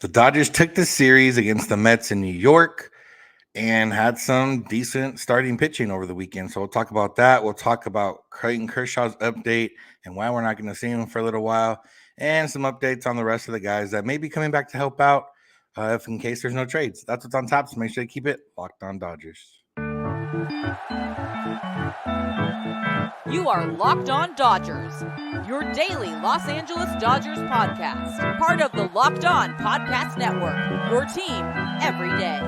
The Dodgers took the series against the Mets in New York and had some decent starting pitching over the weekend. So we'll talk about that. We'll talk about Clayton Kershaw's update and why we're not going to see him for a little while, and some updates on the rest of the guys that may be coming back to help out if in case there's no trades. That's what's on top. So make sure to keep it locked on Dodgers. You are Locked On Dodgers, your daily Los Angeles Dodgers podcast. Part of the Locked On Podcast Network, your team every day.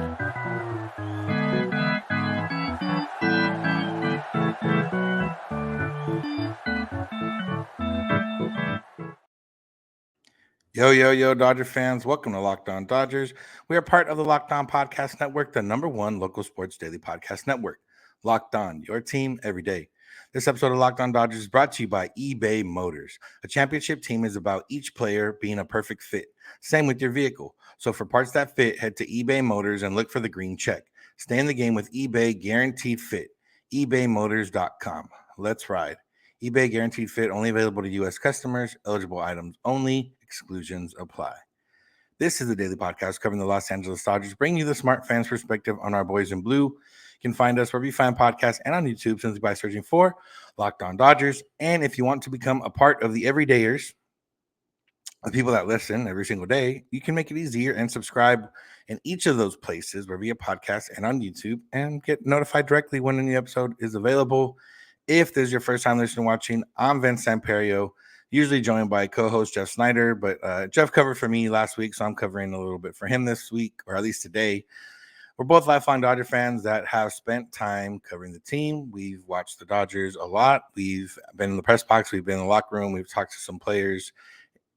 Yo, Dodger fans. Welcome to Locked On Dodgers. We are part of the Locked On Podcast Network, the #1 local sports daily podcast network. Locked On, your team every day. This episode of Locked On Dodgers is brought to you by eBay Motors. A championship team is about each player being a perfect fit. Same with your vehicle. So for parts that fit, head to eBay Motors and look for the green check. Stay in the game with eBay Guaranteed Fit. ebaymotors.com. Let's ride. eBay Guaranteed Fit only available to U.S. customers. Eligible items only. Exclusions apply. This is the daily podcast covering the Los Angeles Dodgers, bringing you the smart fans' perspective on our boys in blue. You can find us wherever you find podcasts and on YouTube simply by searching for Locked On Dodgers. And if you want to become a part of the everydayers, the people that listen every single day, you can make it easier and subscribe in each of those places, wherever you podcast and on YouTube, and get notified directly when a new episode is available. If this is your first time listening or watching, I'm Vince Samperio, usually joined by co-host Jeff Snider, but Jeff covered for me last week, so I'm covering a little bit for him this week, or at least today. We're both lifelong Dodger fans that have spent time covering the team. We've watched the Dodgers a lot. We've been in the press box. We've been in the locker room. We've talked to some players,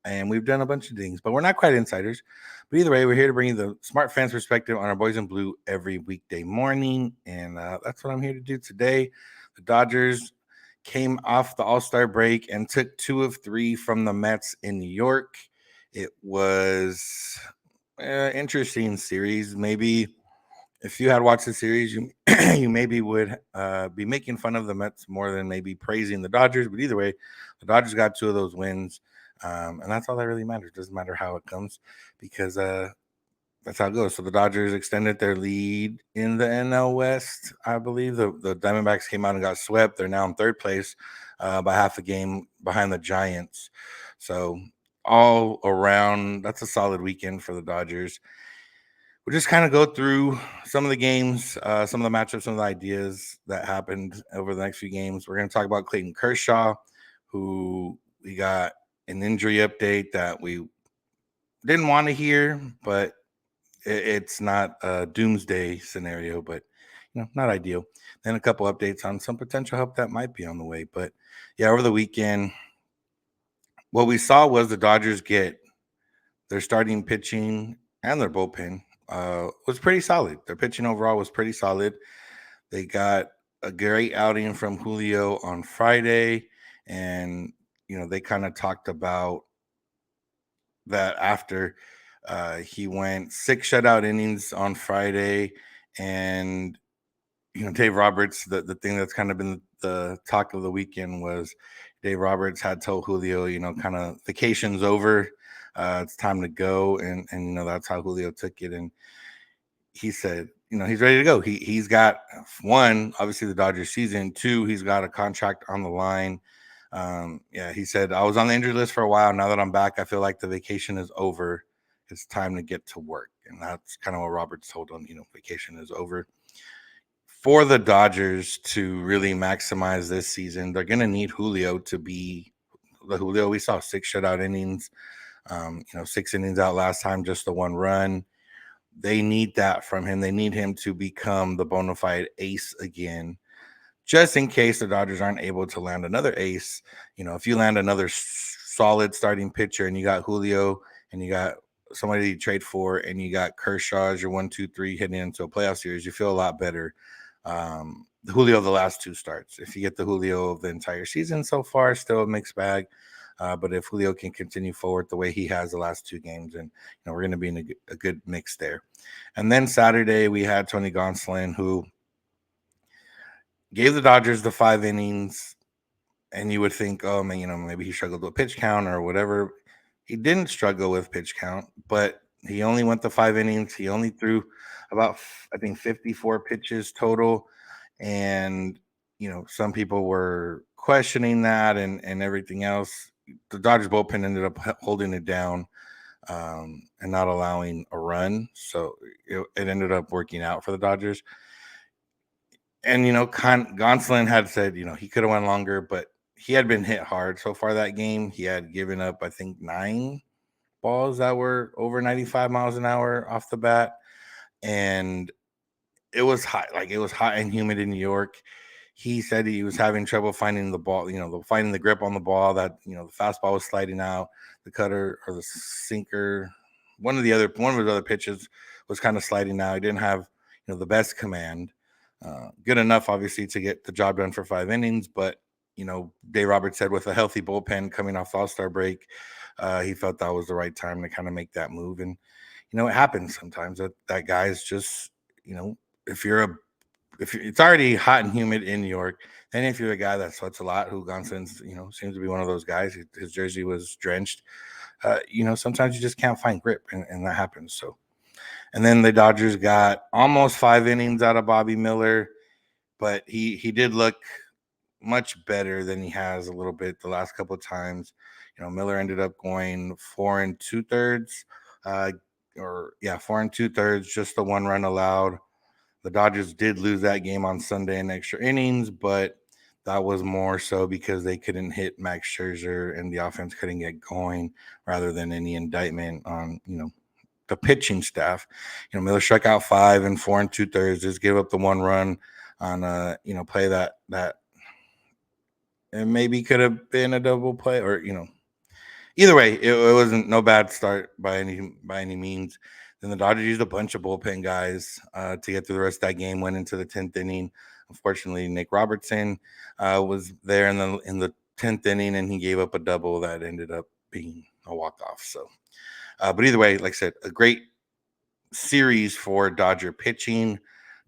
and we've done a bunch of things, but we're not quite insiders. But either way, we're here to bring you the smart fans perspective on our boys in blue every weekday morning, and that's what I'm here to do today. The Dodgers came off the All-Star break and took 2 of 3 from the Mets in New York. It was an interesting series. Maybe if you had watched the series, you you maybe would be making fun of the Mets more than maybe praising the Dodgers. But either way, the Dodgers got 2 of those wins, and that's all that really matters. Doesn't matter how it comes, because that's how it goes. So the Dodgers extended their lead in the NL West. I believe the Diamondbacks came out and got swept. They're now in third place by half a game behind the Giants. So all around, that's a solid weekend for the Dodgers. We'll just kind of go through some of the games, some of the matchups, some of the ideas that happened over the next few games. We're going to talk about Clayton Kershaw, who we got an injury update that we didn't want to hear, but it's not a doomsday scenario, but not ideal. Then a couple updates on some potential help that might be on the way. But yeah, over the weekend, what we saw was the Dodgers get their starting pitching and their bullpen was pretty solid. Their pitching overall was pretty solid. They got a great outing from Julio on Friday, and they kind of talked about that after. He went 6 shutout innings on Friday, and Dave Roberts. The thing that's kind of been the talk of the weekend was Dave Roberts had told Julio, kind of vacation's over, it's time to go, and that's how Julio took it, and he said, he's ready to go. He's got 1, obviously the Dodgers season, 2, he's got a contract on the line. He said, I was on the injury list for a while. Now that I'm back, I feel like the vacation is over. It's time to get to work. And that's kind of what Roberts told him, vacation is over. For the Dodgers to really maximize this season, they're going to need Julio to be the Julio we saw. 6 shutout innings, 6 innings out last time, just the 1 run. They need that from him. They need him to become the bona fide ace again, just in case the Dodgers aren't able to land another ace. If you land another solid starting pitcher and you got Julio and you got somebody you trade for and you got Kershaw as your 1, 2, 3 heading into a playoff series, you feel a lot better. The Julio of the last 2 starts. If you get the Julio of the entire season so far, still a mixed bag. But if Julio can continue forward the way he has the last 2 games, and we're going to be in a good mix there. And then Saturday we had Tony Gonsolin, who gave the Dodgers the 5 innings, and you would think, oh man, maybe he struggled with pitch count or whatever. He didn't struggle with pitch count, but He only went the 5 innings. He only threw about, I think, 54 pitches total. And, some people were questioning that and everything else. The Dodgers bullpen ended up holding it down and not allowing a run. So it ended up working out for the Dodgers. And, Gonsolin had said, he could have went longer, but he had been hit hard so far that game. He had given up, I think, 9 balls that were over 95 miles an hour off the bat. And it was hot. Like, it was hot and humid in New York. He said he was having trouble finding the ball, finding the grip on the ball, that, the fastball was sliding out, the cutter or the sinker. One of his other pitches was kind of sliding out. He didn't have, the best command. Good enough, obviously, to get the job done for 5 innings. But, Dave Roberts said with a healthy bullpen coming off the All-Star break, he felt that was the right time to kind of make that move. And, it happens sometimes that guys just, if it's already hot and humid in New York, then if you're a guy that sweats a lot, who Gonsolin's, seems to be one of those guys, his jersey was drenched, sometimes you just can't find grip, and that happens. So, and then the Dodgers got almost 5 innings out of Bobby Miller, but he did look much better than he has a little bit the last couple of times. Miller ended up going 4 2/3, 4 2/3, just the 1 run allowed. The Dodgers did lose that game on Sunday in extra innings, but that was more so because they couldn't hit Max Scherzer and the offense couldn't get going, rather than any indictment on, the pitching staff. Miller struck out 5 and 4 2/3, just gave up the 1 run on a, play that it maybe could have been a double play, or, either way, it wasn't no bad start by any means. Then the Dodgers used a bunch of bullpen guys to get through the rest of that game. Went into the 10th inning. Unfortunately, Nick Robertson was there in the 10th inning, and he gave up a double that ended up being a walk-off. So, but either way, like I said, a great series for Dodger pitching.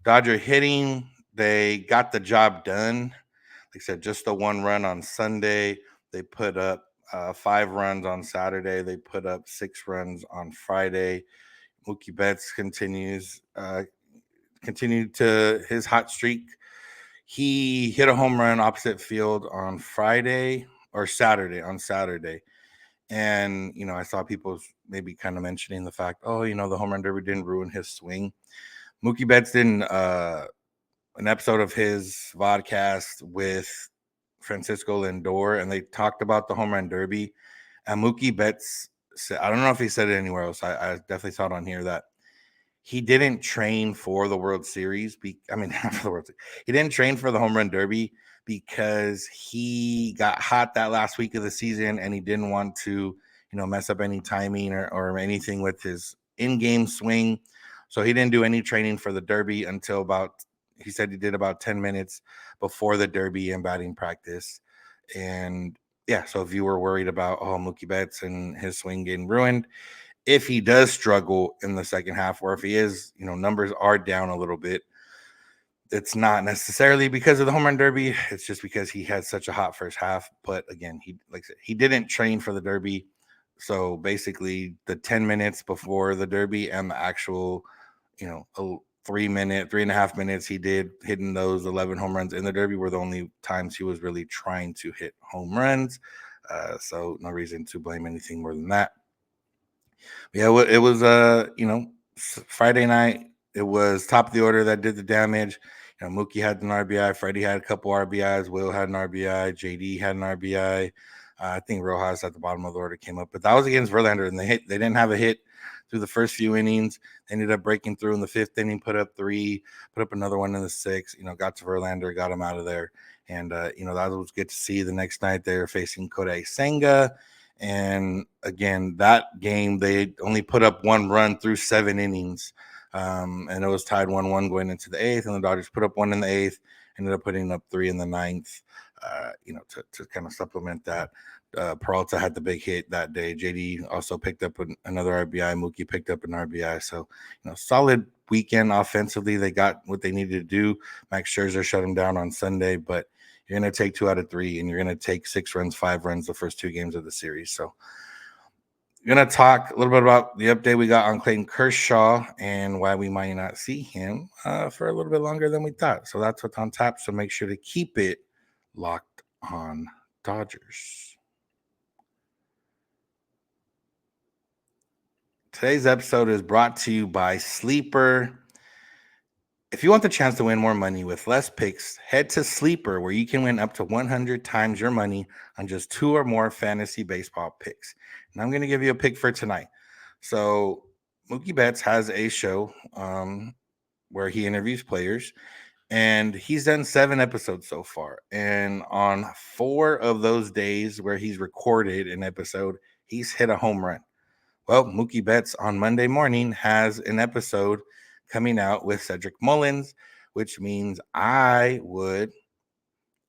Dodger hitting, they got the job done. Like I said, just the 1 run on Sunday. They put up 5 runs on Saturday. They put up 6 runs on Friday. Mookie Betts continued to his hot streak. He hit a home run opposite field on Saturday. And, I saw people maybe kind of mentioning the fact, the home run derby didn't ruin his swing. Mookie Betts did an episode of his podcast with Francisco Lindor, and they talked about the home run derby. And Mookie Betts said, I don't know if he said it anywhere else, I definitely saw it on here, that he didn't train for the World Series. He didn't train for the home run derby because he got hot that last week of the season, and he didn't want to, mess up any timing or anything with his in-game swing. So he didn't do any training for the derby until he said he did about 10 minutes before the derby and batting practice. And yeah, so if you were worried about, Mookie Betts and his swing getting ruined, if he does struggle in the second half, or if he is, numbers are down a little bit, it's not necessarily because of the home run derby. It's just because he had such a hot first half. But again, he didn't train for the derby. So basically the 10 minutes before the derby and the actual, 3.5 minutes he did hitting those 11 home runs in the derby were the only times he was really trying to hit home runs. So no reason to blame anything more than that. Yeah, it was Friday night. It was top of the order that did the damage. Mookie had an RBI. Freddie had a couple RBIs. Will had an RBI. JD had an RBI. I think Rojas at the bottom of the order came up, but that was against Verlander, and they didn't have a hit through the first few innings. They ended up breaking through in the 5th inning, put up 3, put up another one in the 6th. Got to Verlander, got him out of there, and that was good to see. The next night they were facing Kodai Senga. And again, that game, they only put up 1 run through 7 innings. And it was tied 1-1 going into the 8th. And the Dodgers put up 1 in the 8th, ended up putting up 3 in the 9th, to kind of supplement that. Peralta had the big hit that day. JD also picked up another RBI. Mookie picked up an RBI. So, solid weekend offensively. They got what they needed to do. Max Scherzer shut him down on Sunday, but you're going to take 2 out of 3, and you're going to take 6 runs, 5 runs the first 2 games of the series. So Going to talk a little bit about the update we got on Clayton Kershaw and why we might not see him for a little bit longer than we thought. So that's what's on tap. So make sure to keep it locked on Dodgers. Today's episode is brought to you by Sleeper. If you want the chance to win more money with less picks, head to Sleeper, where you can win up to 100 times your money on just 2 or more fantasy baseball picks. And I'm going to give you a pick for tonight. So Mookie Betts has a show where he interviews players, and he's done 7 episodes so far. And on 4 of those days where he's recorded an episode, he's hit a home run. Well, Mookie Betts on Monday morning has an episode coming out with Cedric Mullins, which means I would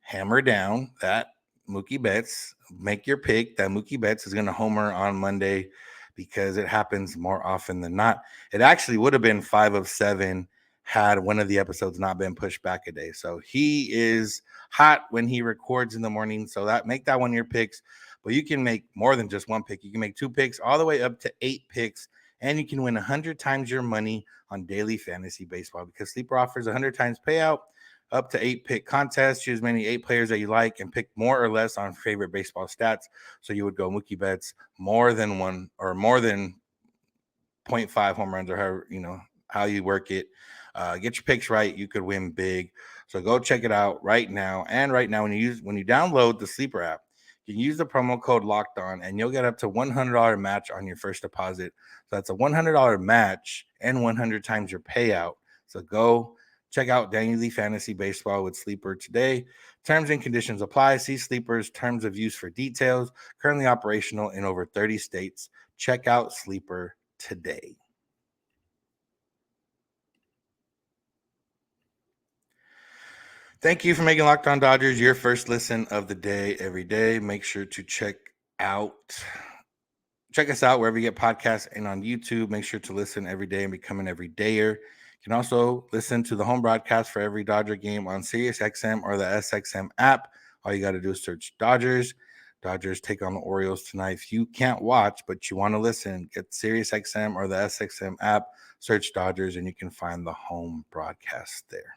hammer down that Mookie Betts, make your pick that Mookie Betts is going to homer on Monday, because it happens more often than not. It actually would have been 5 of 7 had one of the episodes not been pushed back a day. So he is hot when he records in the morning. So that make that one your picks. But you can make more than just one pick. You can make 2 picks all the way up to 8 picks, and you can win 100 times your money on daily fantasy baseball, because Sleeper offers 100 times payout, up to 8 pick contests. Choose many 8 players that you like and pick more or less on favorite baseball stats. So you would go Mookie Betts more than 1 or more than 0.5 home runs, or how you work it. Get your picks right, you could win big. So go check it out right now. And right now, when you download the Sleeper app, you can use the promo code Locked On, and you'll get up to $100 match on your first deposit. So that's a $100 match and 100 times your payout. So go check out Daily Fantasy Baseball with Sleeper today. Terms and conditions apply. See Sleeper's terms of use for details. Currently operational in over 30 states. Check out Sleeper today. Thank you for making Locked On Dodgers your first listen of the day every day. Make sure to check us out wherever you get podcasts and on YouTube. Make sure to listen every day and become an everydayer. You can also listen to the home broadcast for every Dodger game on SiriusXM or the SXM app. All you got to do is search Dodgers. Dodgers take on the Orioles tonight. If you can't watch but you want to listen, get SiriusXM or the SXM app, search Dodgers, and you can find the home broadcast there.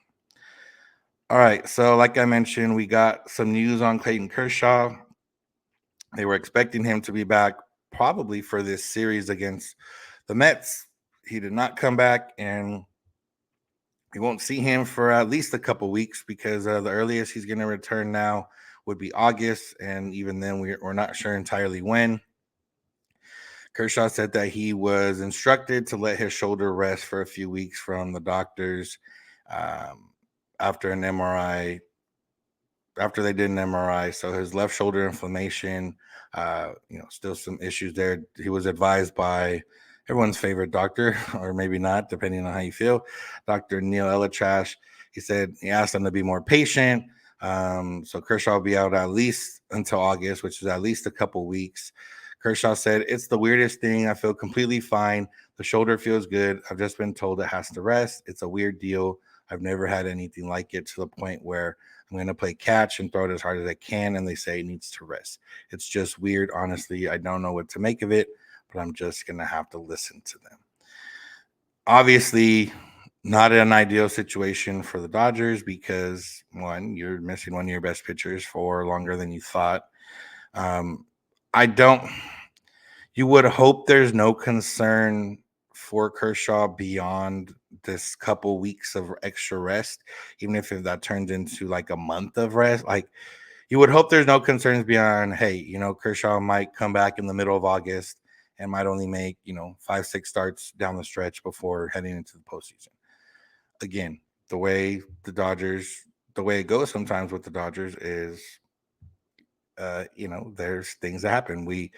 All right, so like I mentioned, we got some news on Clayton Kershaw. They were expecting him to be back probably for this series against the Mets. He did not come back, and we won't see him for at least a couple weeks, because the earliest he's going to return now would be August, and even then we're not sure entirely when. Kershaw said that he was instructed to let his shoulder rest for a few weeks from the doctors after an MRI. After they did an MRI, so his left shoulder inflammation, still some issues there. He was advised by everyone's favorite doctor, or maybe not, depending on how you feel, Dr. Neil Elitrash. He asked him to be more patient. So Kershaw will be out at least until August, which is at least a couple weeks. Kershaw said, "It's the weirdest thing. I feel completely fine. The shoulder feels good. I've just been told it has to rest. It's a weird deal. I've never had anything like it, to the point where I'm going to play catch and throw it as hard as I can, and they say it needs to rest. It's just weird. Honestly, I don't know what to make of it, but I'm just going to have to listen to them." Obviously, not an ideal situation for the Dodgers, because, one, you're missing one of your best pitchers for longer than you thought. You would hope there's no concern for Kershaw beyond this couple weeks of extra rest, even if that turns into like a month of rest. Like, you would hope there's no concerns beyond, hey, Kershaw might come back in the middle of August and might only make, 5-6 starts down the stretch before heading into the postseason. Again, the way it goes sometimes with the Dodgers is, there's things that happen.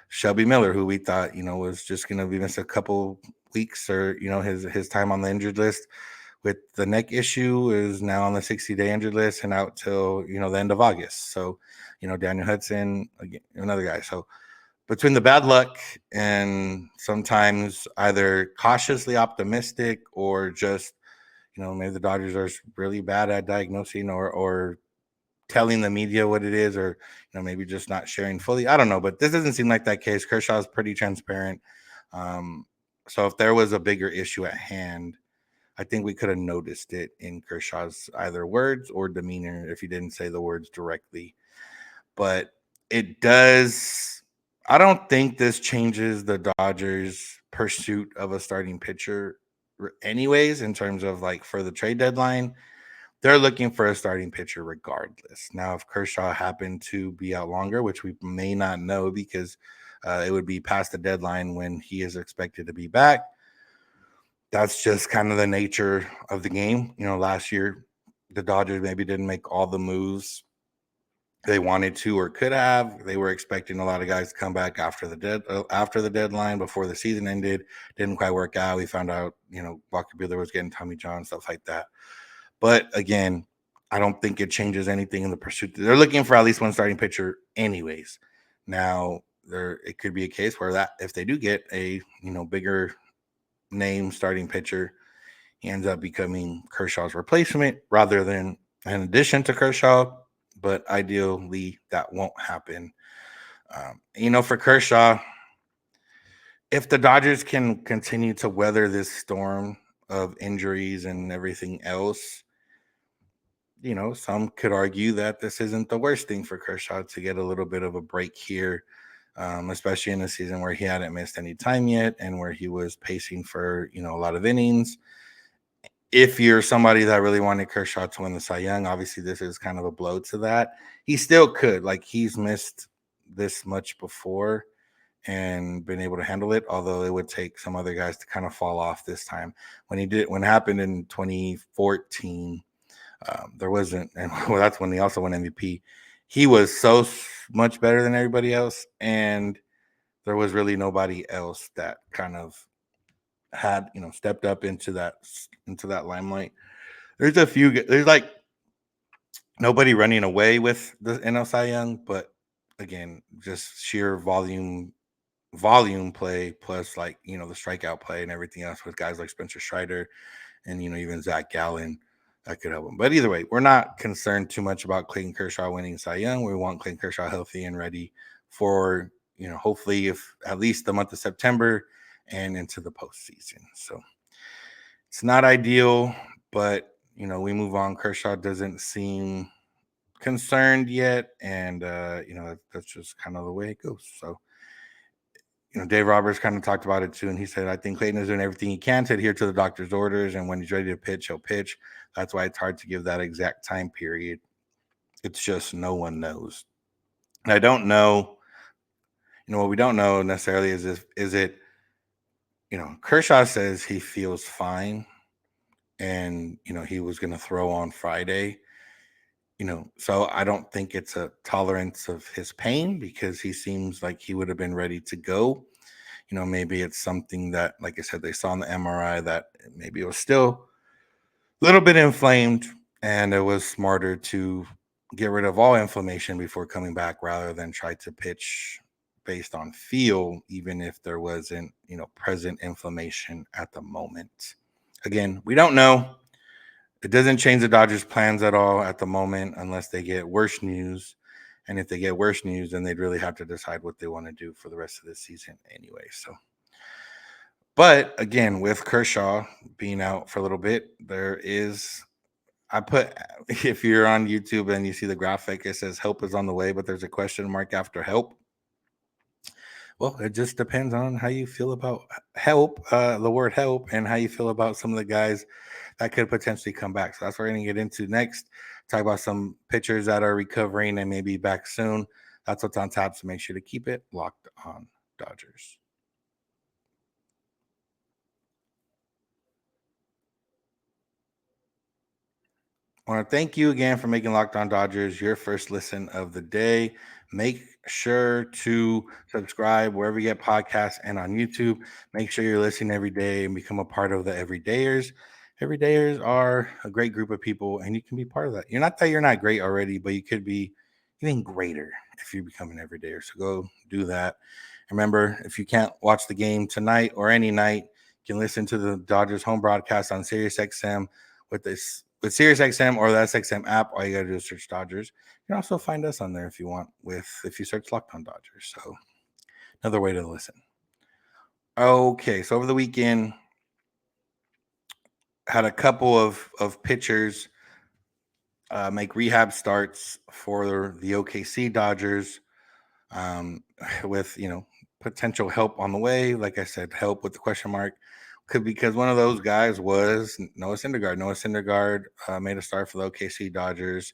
Shelby Miller, who we thought, was just going to be missed a couple weeks, or, his time on the injured list with the neck issue, is now on the 60-day injured list and out till, the end of August. So, Daniel Hudson, again, another guy. So between the bad luck and sometimes either cautiously optimistic, or just, maybe the Dodgers are really bad at diagnosing or telling the media what it is, or maybe just not sharing fully. I don't know, but this doesn't seem like that case. Kershaw is pretty transparent. So if there was a bigger issue at hand, I think we could have noticed it in Kershaw's either words or demeanor if he didn't say the words directly. But it does. I don't think this changes the Dodgers' pursuit of a starting pitcher, anyways, in terms of like for the trade deadline. They're looking for a starting pitcher regardless. Now, if Kershaw happened to be out longer, which we may not know because it would be past the deadline when he is expected to be back, that's just kind of the nature of the game. Last year, the Dodgers maybe didn't make all the moves they wanted to or could have. They were expecting a lot of guys to come back after the deadline before the season ended. Didn't quite work out. We found out, Walker Buehler was getting Tommy John, stuff like that. But again, I don't think it changes anything in the pursuit. They're looking for at least one starting pitcher anyways. Now, it could be a case where that if they do get a, bigger name starting pitcher, he ends up becoming Kershaw's replacement rather than an addition to Kershaw. But ideally, that won't happen. For Kershaw, if the Dodgers can continue to weather this storm of injuries and everything else, some could argue that this isn't the worst thing for Kershaw to get a little bit of a break here, especially in a season where he hadn't missed any time yet and where he was pacing for, a lot of innings. If you're somebody that really wanted Kershaw to win the Cy Young, obviously this is kind of a blow to that. He still could. Like, he's missed this much before and been able to handle it, although it would take some other guys to kind of fall off this time. When it happened in 2014, there wasn't, and well, that's when he also won MVP. He was so much better than everybody else, and there was really nobody else that kind of had stepped up into that limelight. There's like nobody running away with the NL Cy Young, but again, just sheer volume play plus like the strikeout play and everything else with guys like Spencer Strider and even Zach Gallen that could help him. But either way, we're not concerned too much about Clayton Kershaw winning Cy Young. We want Clayton Kershaw healthy and ready for hopefully if at least the month of September and into the postseason. So it's not ideal, but we move on. Kershaw doesn't seem concerned yet, and that's just kind of the way it goes. So Dave Roberts kind of talked about it too, and he said, I think Clayton is doing everything he can to adhere to the doctor's orders, and when he's ready to pitch, he'll pitch. That's why it's hard to give that exact time period. It's just no one knows. And I don't know, what we don't know necessarily is it, Kershaw says he feels fine, and, he was going to throw on Friday. So I don't think it's a tolerance of his pain because he seems like he would have been ready to go. Maybe it's something that, like I said, they saw in the MRI that maybe it was still a little bit inflamed and it was smarter to get rid of all inflammation before coming back rather than try to pitch based on feel, even if there wasn't, present inflammation at the moment. Again, we don't know. It doesn't change the Dodgers' plans at all at the moment unless they get worse news. And if they get worse news, then they'd really have to decide what they want to do for the rest of the season anyway. So, but again, with Kershaw being out for a little bit, if you're on YouTube and you see the graphic, it says help is on the way, but there's a question mark after help. Well, it just depends on how you feel about help, the word help, and how you feel about some of the guys that could potentially come back. So that's what we're going to get into next. Talk about some pitchers that are recovering and maybe back soon. That's what's on tap, so make sure to keep it locked on Dodgers. I want to thank you again for making Locked On Dodgers your first listen of the day. Make sure to subscribe wherever you get podcasts and on YouTube. Make sure you're listening every day and become a part of the Everydayers. Everydayers are a great group of people, and you can be part of that. You're not great already, but you could be even greater if you become an Everydayer. So go do that. Remember, if you can't watch the game tonight or any night, you can listen to the Dodgers home broadcast on SiriusXM with this with SiriusXM or the SXM app, all you got to do is search Dodgers. You can also find us on there if you want, if you search Locked On Dodgers. So another way to listen. Okay, so over the weekend, had a couple of pitchers make rehab starts for the OKC Dodgers, with potential help on the way. Like I said, help with the question mark, because one of those guys was Noah Syndergaard. Noah Syndergaard made a start for the OKC Dodgers.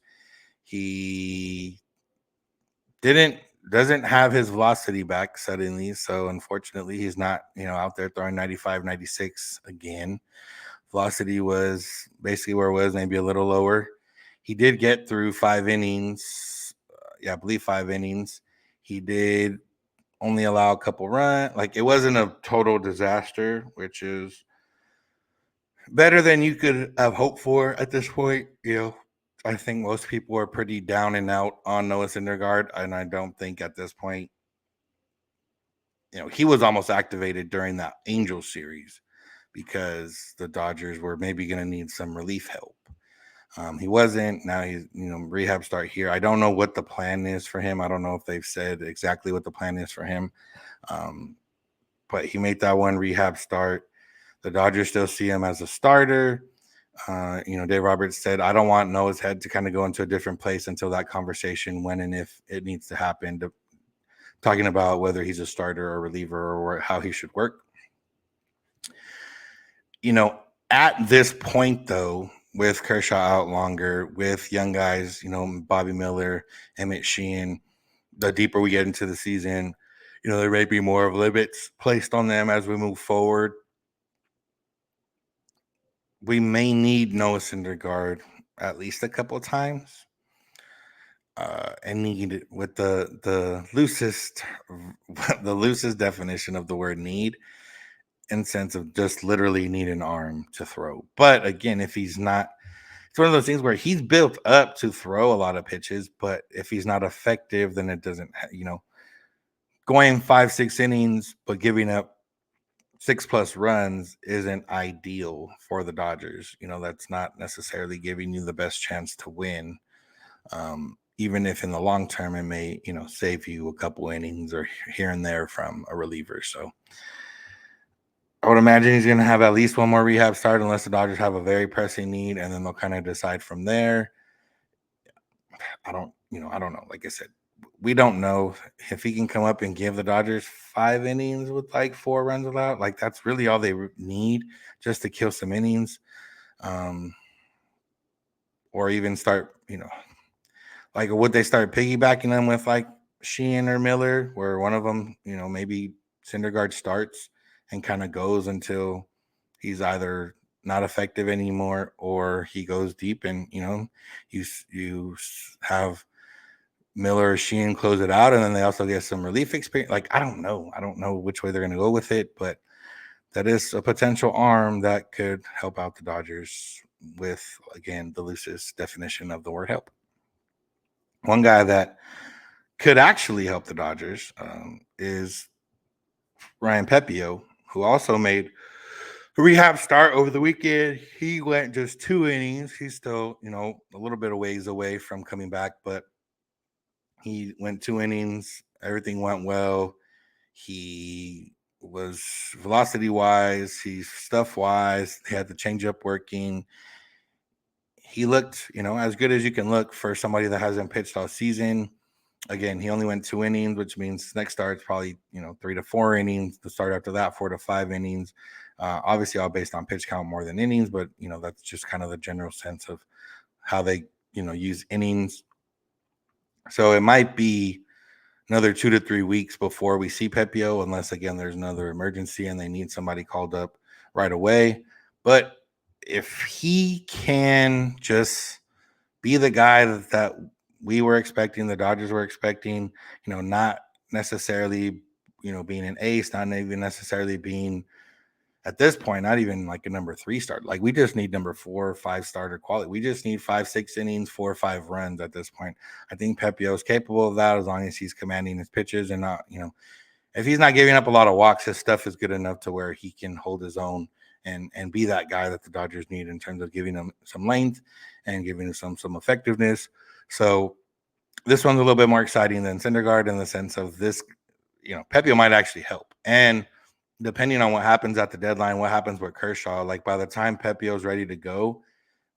He doesn't have his velocity back suddenly, so unfortunately he's not out there throwing 95, 96 again. Velocity was basically where it was, maybe a little lower. He did get through 5 innings. I believe 5 innings. He did only allow a couple runs. Like, it wasn't a total disaster, which is better than you could have hoped for at this point. I think most people are pretty down and out on Noah Syndergaard, and I don't think at this point, he was almost activated during that Angels series because the Dodgers were maybe going to need some relief help. He wasn't. Now he's, rehab start here. I don't know what the plan is for him. I don't know if they've said exactly what the plan is for him. But he made that one rehab start. The Dodgers still see him as a starter. Dave Roberts said, I don't want Noah's head to kind of go into a different place until that conversation, when and if it needs to happen, talking about whether he's a starter or reliever or how he should work. At this point, though, with Kershaw out longer, with young guys, Bobby Miller, Emmett Sheehan, the deeper we get into the season, there may be more of limits placed on them as we move forward. We may need Noah Syndergaard at least a couple of times, and need it with the loosest definition of the word need, in sense of just literally need an arm to throw. But again, if he's not, it's one of those things where he's built up to throw a lot of pitches, but if he's not effective, then it doesn't, going 5-6 innings, but giving up 6+ runs isn't ideal for the Dodgers. That's not necessarily giving you the best chance to win. Even if in the long term, it may, save you a couple innings or here and there from a reliever. So I would imagine he's going to have at least one more rehab start, unless the Dodgers have a very pressing need, and then they'll kind of decide from there. I don't know. Like I said, we don't know if he can come up and give the Dodgers 5 innings with like 4 runs allowed. Like, that's really all they need, just to kill some innings, or even start, like, would they start piggybacking them with like Sheehan or Miller, where one of them, maybe Syndergaard starts and kind of goes until he's either not effective anymore or he goes deep, and you have Miller or Sheehan close it out, and then they also get some relief experience. Like, I don't know which way they're going to go with it, but that is a potential arm that could help out the Dodgers with, again, the loosest definition of the word help. One guy that could actually help the Dodgers is Ryan Pepiot, who also made a rehab start over the weekend. He went just 2 innings. He's still, a little bit of ways away from coming back, but he went 2 innings. Everything went well. He was velocity-wise, he's stuff-wise. He had the changeup working. He looked, as good as you can look for somebody that hasn't pitched all season. Again, he only went 2 innings, which means next start's probably 3 to 4 innings. The start after that, 4 to 5 innings. Obviously, all based on pitch count more than innings, but that's just kind of the general sense of how they use innings. So it might be another 2 to 3 weeks before we see Pepiot, unless again there's another emergency and they need somebody called up right away. But if he can just be the guy that we were expecting, the Dodgers were expecting, not necessarily, being an ace, not even necessarily being, at this point, not even like a number 3 start. Like, we just need number 4 or 5 starter quality. We just need 5-6 innings, 4 or 5 runs at this point. I think Pepiot is capable of that, as long as he's commanding his pitches and not, if he's not giving up a lot of walks, his stuff is good enough to where he can hold his own and be that guy that the Dodgers need in terms of giving him some length and giving him some effectiveness. So this one's a little bit more exciting than Syndergaard in the sense of this, Pepiot might actually help. And depending on what happens at the deadline, what happens with Kershaw, like by the time Pepiot's ready to go,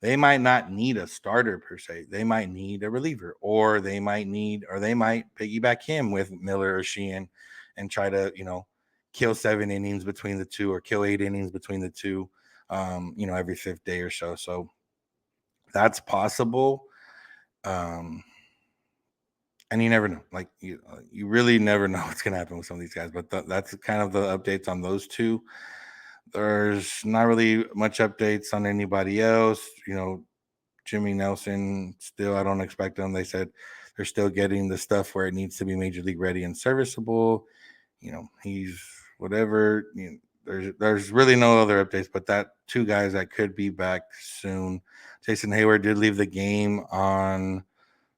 they might not need a starter per se. They might need a reliever, or they might piggyback him with Miller or Sheehan and try to, kill 7 innings between the two or kill 8 innings between the two, every 5th day or so. So that's possible. And you never know. Like you really never know what's going to happen with some of these guys. But that's kind of the updates on those two. There's not really much updates on anybody else. Jimmy Nelson, still, I don't expect them. They said they're still getting the stuff where it needs to be major league ready and serviceable. He's whatever. There's really no other updates, but that 2 guys that could be back soon. Jason Hayward did leave the game on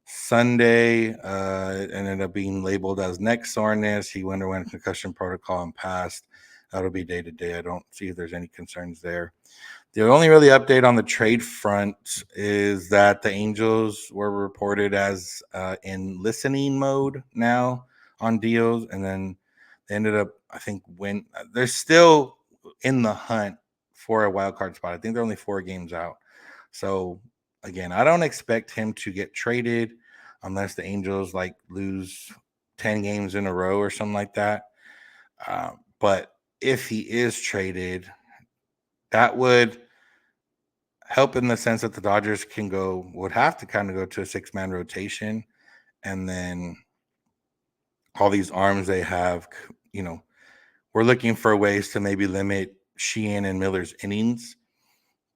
Sunday. It ended up being labeled as neck soreness. He underwent concussion protocol and passed. That'll be day to day. I don't see if there's any concerns there. The only really update on the trade front is that the Angels were reported as in listening mode now on deals, and then they ended up, I think, when they're still in the hunt for a wild card spot. I think they're only 4 games out. So again, I don't expect him to get traded unless the Angels lose 10 games in a row or something like that. But if he is traded, that would help in the sense that the Dodgers would have to kind of go to a 6-man rotation. And then all these arms they have, we're looking for ways to maybe limit Sheehan and Miller's innings.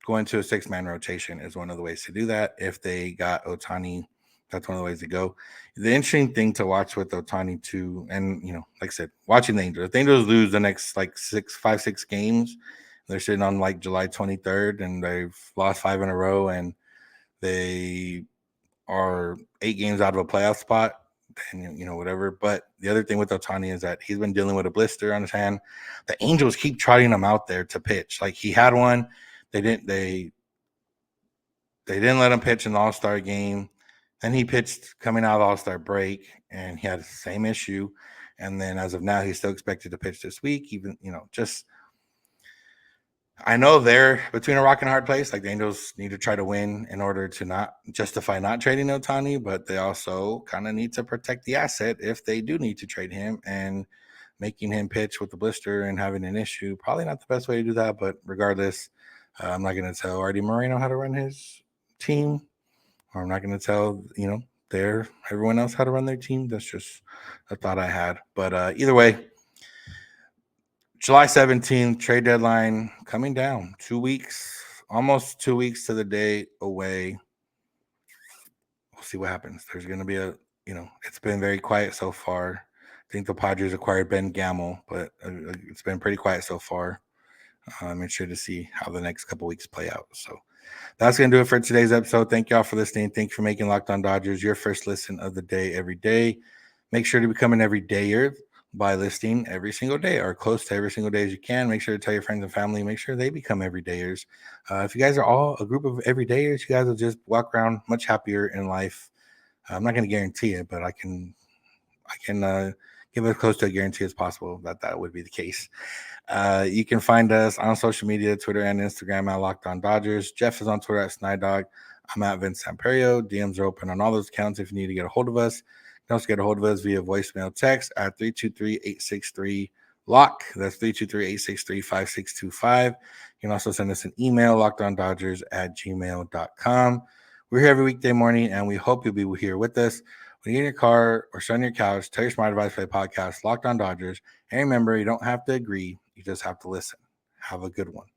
Going to a 6-man rotation is one of the ways to do that. If they got Ohtani, that's one of the ways to go. The interesting thing to watch with Ohtani too, and like I said, watching the Angels. If the Angels lose the next 5-6 games, they're sitting on July 23rd, and they've lost 5 in a row, and they are 8 games out of a playoff spot. And whatever. But the other thing with Ohtani is that he's been dealing with a blister on his hand. The Angels keep trotting him out there to pitch. Like he had one. They didn't let him pitch in the All-Star game. Then he pitched coming out of the All-Star break, and he had the same issue. And then as of now, he's still expected to pitch this week. Even, I know they're between a rock and a hard place. Like the Angels need to try to win in order to not justify not trading Ohtani, but they also kind of need to protect the asset if they do need to trade him, and making him pitch with the blister and having an issue, probably not the best way to do that. But regardless, I'm not going to tell Artie Moreno how to run his team, or I'm not going to tell, everyone else how to run their team. That's just a thought I had. But either way, July 17th, trade deadline coming down. 2 weeks, almost 2 weeks to the day away. We'll see what happens. There's going to be it's been very quiet so far. I think the Padres acquired Ben Gamel, but it's been pretty quiet so far. I'm interested to see how the next couple weeks play out. So that's going to do it for today's episode. Thank y'all for listening. Thank you for making Locked On Dodgers your first listen of the day every day. Make sure to become an everydayer by listening every single day, or close to every single day as you can. Make sure to tell your friends and family. Make sure they become everydayers. If you guys are all a group of everydayers, you guys will just walk around much happier in life. I'm not going to guarantee it, but I can give as close to a guarantee as possible that would be the case. You can find us on social media, Twitter and Instagram at Locked On Dodgers. Jeff is on Twitter at Snider. I'm at Vince Samperio. DMs are open on all those accounts if you need to get a hold of us. You can also get a hold of us via voicemail text at 323-863-LOCK. That's 323-863-5625. You can also send us an email, lockedondodgers@gmail.com. We're here every weekday morning, and we hope you'll be here with us. When you're in your car or sit on your couch, tell your smart device play podcast, Locked On Dodgers. And remember, you don't have to agree. You just have to listen. Have a good one.